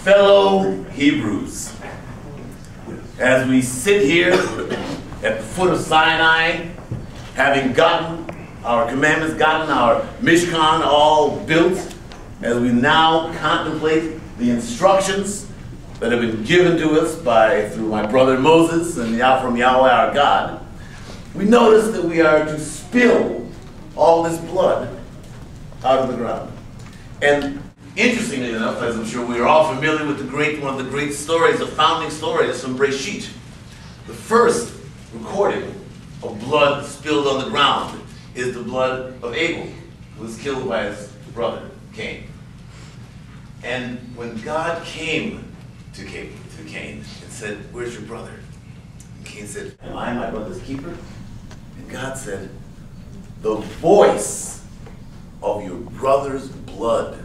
Fellow Hebrews, as we sit here at the foot of Sinai, having gotten our commandments, gotten our Mishkan all built, as we now contemplate the instructions that have been given to us through my brother Moses and from Yahweh our God, we notice that we are to spill all this blood out of the ground. And interestingly enough, as I'm sure we are all familiar with one of the great stories, the founding stories from Breshit, the first recording of blood spilled on the ground is the blood of Abel, who was killed by his brother Cain. And when God came to Cain and said, "Where's your brother?" And Cain said, "Am I my brother's keeper?" And God said, "The voice of your brother's blood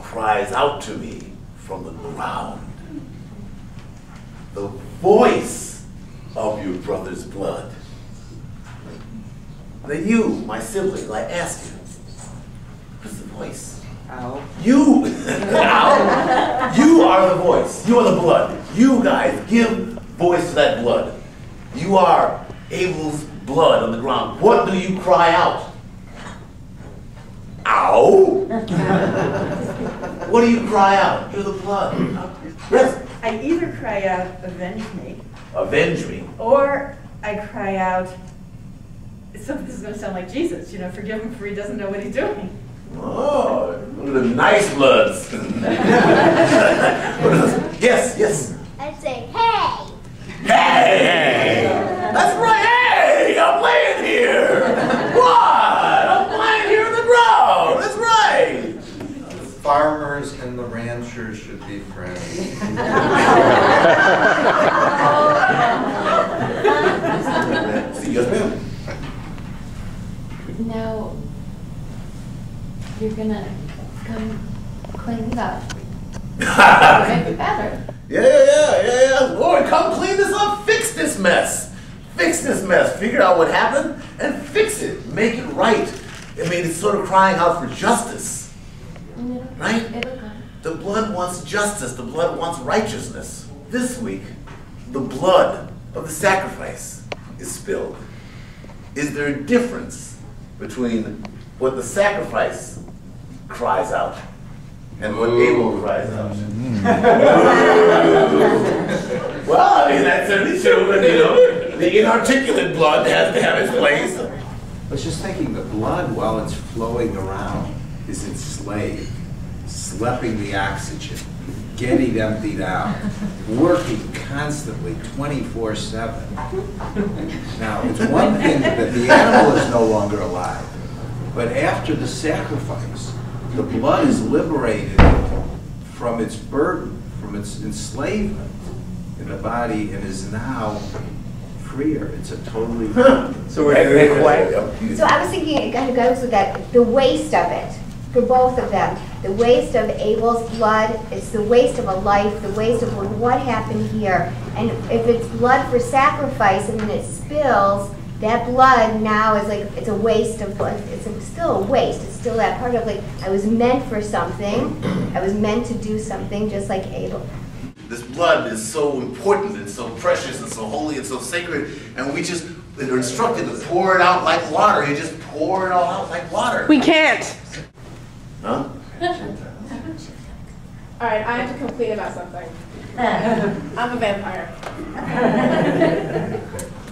cries out to me from the ground." The voice of your brother's blood. Now you, my siblings, I ask you, what's the voice? Ow. You! Ow! You are the voice. You are the blood. You guys, give voice to that blood. You are Abel's blood on the ground. What do you cry out? Ow! What do you cry out? You're the blood. Yes? I either cry out, "Avenge me," Avenge me. or I cry out, this is going to sound like Jesus, forgive him for he doesn't know what he's doing. Oh, one of the nice bloods. Yes. I'd say, "Hey!" Hey! That's right, hey! I'm laying here! What? I'm laying here on the ground! That's right! The farmers and the ranchers should be friends. Yes, ma'am. Now, you're gonna come clean it up. Make it better. Yeah. Lord, come clean this up. Fix this mess. Figure out what happened and fix it. Make it right. I mean, it's sort of crying out for justice. Right? It'll come. The blood wants justice. The blood wants righteousness. This week, the blood of the sacrifice is spilled. Is there a difference between what the sacrifice cries out and what Abel cries out? Well, I mean, that certainly shows that, the inarticulate blood has to have its place. I was just thinking, the blood, while it's flowing around, is enslaved, schlepping the oxygen, getting emptied out, working constantly, 24/7. Now, it's one thing that the animal is no longer alive, but after the sacrifice, the blood is liberated from its burden, from its enslavement in the body, and is now freer. It's a totally... So we're doing quiet. So I was thinking it kind of goes with that, the waste of it, for both of them. The waste of Abel's blood, it's the waste of a life, the waste of what happened here. And if it's blood for sacrifice and then it spills, that blood now is like, it's a waste of blood. It's still a waste. It's still that part of like, I was meant for something. I was meant to do something just like Abel. This blood is so important and so precious and so holy and so sacred, and we just are instructed to pour it out like water. You just pour it all out like water. We can't. Huh? Alright, I have to complain about something. I'm a vampire.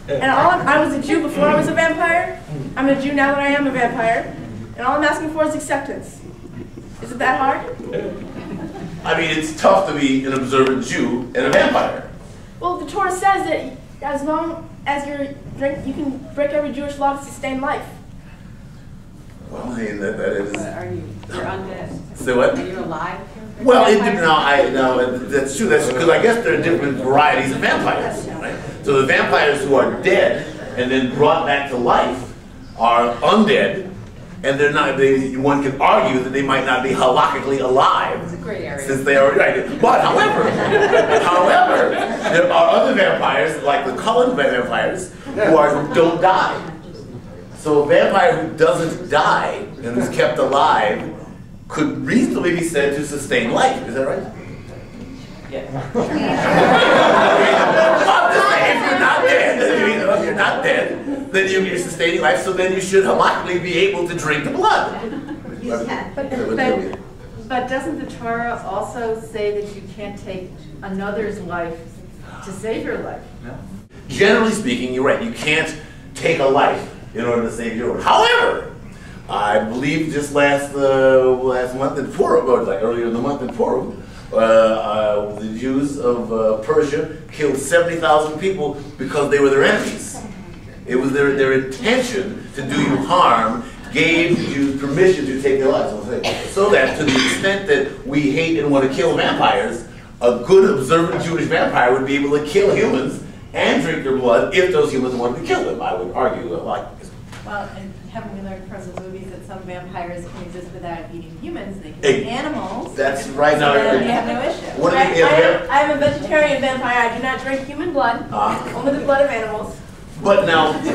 And I was a Jew before I was a vampire. I'm a Jew now that I am a vampire. And all I'm asking for is acceptance. Is it that hard? I mean, it's tough to be an observant Jew and a vampire. Well, the Torah says that as long as you drink, you can break every Jewish law to sustain life. Well, I mean, that is... You're undead. Say what? Are you alive? Well, that's true. That's because I guess there are different varieties of vampires, right? So the vampires who are dead and then brought back to life are undead, and they're not. One can argue that they might not be halakhically alive. It's a great area. Since they are right. But however, there are other vampires like the Cullen vampires who don't die. So a vampire who doesn't die and is kept alive could reasonably be said to sustain life. Is that right? Yes. If you're not dead, if you're not dead, then you're sustaining life. So then you should halachically be able to drink the blood. But doesn't the Torah also say that you can't take another's life to save your life? No. Generally speaking, you're right. You can't take a life in order to save your own. However, I believe just last month in Purim, or like earlier in the month in Purim, the Jews of Persia killed 70,000 people because they were their enemies. It was their intention to do you harm, gave you permission to take their lives. So that to the extent that we hate and want to kill vampires, a good observant Jewish vampire would be able to kill humans and drink their blood if those humans wanted to kill them. I would argue like this. Well, and haven't we learned from the movies that some vampires can exist without eating humans? They can eat animals. That's right. Now, and we have no issue. I am a vegetarian vampire. I do not drink human blood, only the blood of animals. But now, and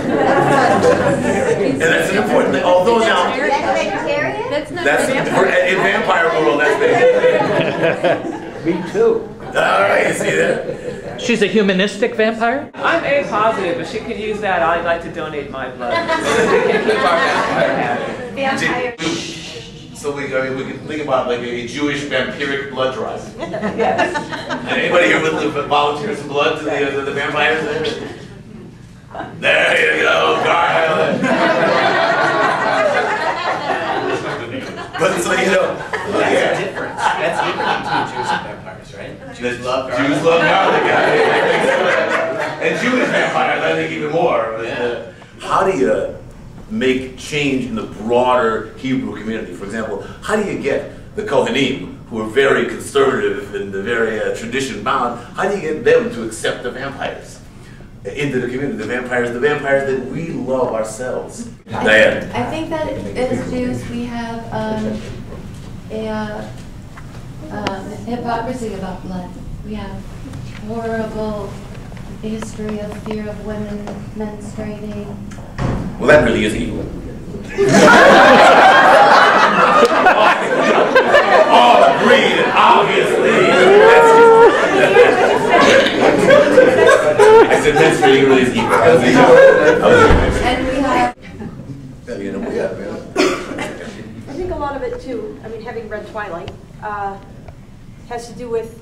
that's an important thing. Although now, That's vegetarian? that's in vampire world. That's vegetarian. Me too. All right, you see that? She's a humanistic vampire? I'm A positive, but she could use that. I'd like to donate my blood so that we can keep our vampire happy. Vampire. So we can think about like a Jewish vampiric blood drive. Yes. Anybody here with volunteer some blood to the vampires there? There you go, Carl. But so you know, That's different. That's different between Jews and vampires, right? Jews love garlic, and Jewish vampires, I think even more. But, how do you make change in the broader Hebrew community? For example, how do you get the Kohanim, who are very conservative and very tradition bound, how do you get them to accept the vampires into the community? The vampires that we love ourselves. Diane. I think that as Jews we have a hypocrisy about blood. We have horrible history of fear of women menstruating. Well, that really is evil. All agreed, obviously. I said menstruating really is evil. And we have... I think a lot of it too, I mean, having read Twilight, has to do with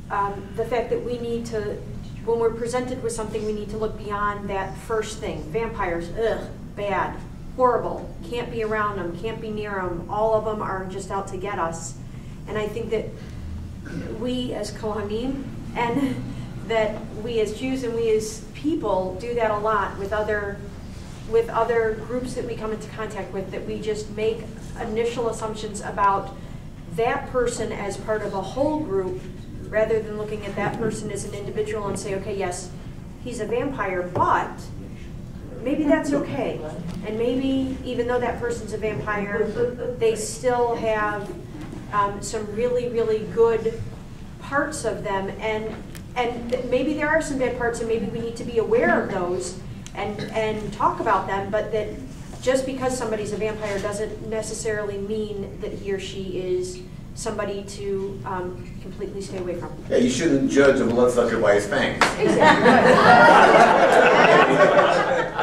the fact that we need to, when we're presented with something, we need to look beyond that first thing. Vampires, ugh, bad, horrible, can't be around them, can't be near them, all of them are just out to get us. And I think that we as Kohanim, and that we as Jews and we as people do that a lot with other groups that we come into contact with, that we just make initial assumptions about that person as part of a whole group, rather than looking at that person as an individual and say, okay, yes, he's a vampire, but maybe that's okay. And maybe even though that person's a vampire, they still have some really, really good parts of them, and maybe there are some bad parts, and maybe we need to be aware of those and talk about them, but that just because somebody's a vampire doesn't necessarily mean that he or she is somebody to completely stay away from. Yeah, you shouldn't judge a bloodsucker by his fangs. Exactly.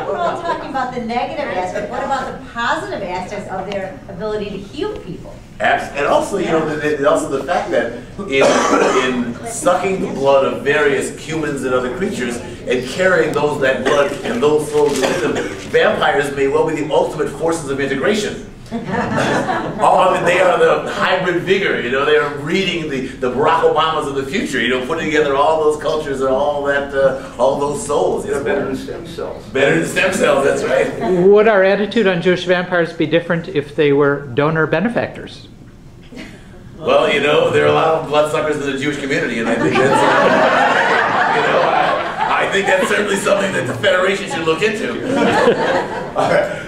We're all talking about the negative aspect. What about the positive aspects of their ability to heal people? And also, you know, also the fact that in sucking the blood of various humans and other creatures and carrying that blood and those souls within them, vampires may well be the ultimate forces of integration. They are the hybrid vigor, you know, they are breeding the Barack Obamas of the future, you know, putting together all those cultures and all those souls. You know, better than stem cells. Better than stem cells, that's right. Would our attitude on Jewish vampires be different if they were donor benefactors? Well, you know, there are a lot of bloodsuckers in the Jewish community, and I think that's, I think that's certainly something that the Federation should look into. All right.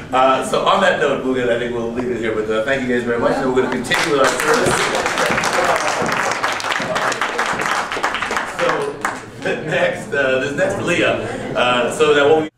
So on that note, I think we'll leave it here. But thank you guys very much. And we're going to continue with our service. So next, this next Leah. So that what we